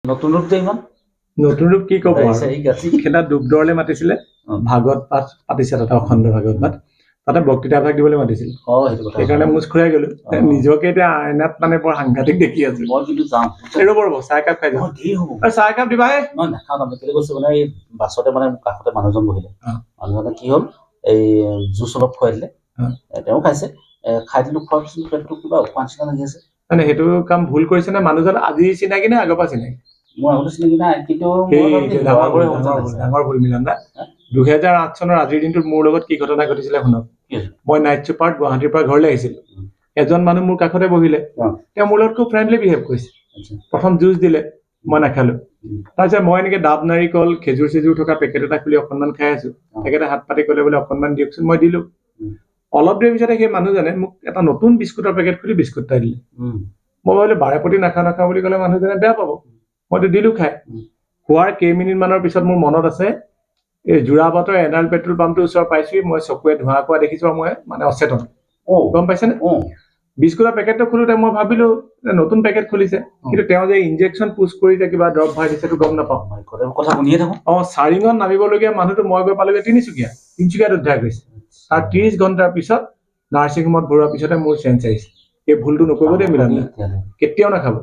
নতুন ৰূপ যে ইমান নতুন ৰূপ কি ক'ব আৰু চাৰি গাঁঠি সেইদিনা ডুবদৌৰলৈ মাতিছিলে ভাগৱত পাঠ পাতিছে তাতে অখণ্ড ভাগৱত পাঠ তাতে বক্তৃতা ভাগ দিবলৈ মাতিছিল সেইটো কথা সেইকাৰণে মুজ ঘূৰাই গলো নিজকে এতিয়া আইনাত মানে বৰ সাংঘাতিক দেখি আছো মই কিন্তু যাম ৰ'ব ৰ'ব চাহ একাপ খাই যাওঁ ধেৰ হ'ব চাহ একাপ দিবা হে নহয় নাখাওঁ তাৰমানে কেলৈ কৈছোঁ মানে এই বাছতে মানে মোৰ কাষতে মানুহজন বহিলে মানুহজনে কি হ'ল এই জুচ অলপ খুৱাই দিলে তেওঁ খাইছে খাই দিলোঁ খোৱাৰ পিছত পেটটো কিবা উশাহ নিচিনা লাগি আছে মানে সেইটো কাম ভুল কৰিছে নে মানুহজন আজি চিনাকি নে আগৰ পৰা চিনাকি মোৰ আগতে চিনাকি নাই কিন্তু ডাঙৰ ভুল মিলন দা 2008 চনৰ আজিৰ দিনটোত মোৰ লগত কি ঘটনা ঘটিছিলে শুনক মই নাইট চুপাৰত গুৱাহাটীৰ পৰা ঘৰলৈ আহিছিলো এজন মানুহ মোৰ কাষতে বহিলে তেওঁ মোৰ লগত খুব ফ্ৰেণ্ডলি বিহেভ কৰিছে প্ৰথম জুচ দিলে মই নাখালো তাৰপিছত মই এনেকে ডাব নাৰিকল খেজুৰ চেজুৰ থকা পেকেট এটা খুলি অকণমান খাই আছো তেখেতে হাত পাতি ক'লে বোলে অকণমান দিয়কচোন মই দিলো অলপ দেৰি পিছতে সেই মানুহজনে মোক এটা নতুন বিস্কুটৰ পেকেট খুলি বিস্কুট এটা দিলে মই ভাবিলো বাৰে প্ৰতি নাখাওঁ বুলি ক'লে মানুহজনে বেয়া পাব মইতো দিলো খাই খোৱাৰ কেইমিনিট মানৰ পিছত মোৰ মনত আছে এই যোৰাবাটৰ এনাৰেল পেট্ৰল পাম্পটোৰ ওচৰ পাইছোহি মই চকুৱে ধোঁৱা কোৱা দেখিছো মই মানে অচেতন গম পাইছেনে বিস্কুটৰ পেকেটটো খোলোতে মই ভাবিলো নতুন পেকেট খুলিছে কিন্তু তেওঁ যে ইনজেকশ্যন পুছ কৰিছে কিবা দৰৱ ভৰাই দিছে সেইটো গম নাপাওঁ কথা শুনিয়ে থাকোঁ চাৰিঙত নামিবলগীয়া মানুহটো মই গৈ পালোগে তিনিচুকীয়াত উদ্ধাৰ কৰিছে তাৰ 30 ঘণ্টাৰ পিছত নাৰ্ছিং হোমত ভৰোৱাৰ পিছতে মোৰ চেঞ্জ আহিছে এই ভুলটো নকৰিব দেই মিলন কেতিয়াও নাখাব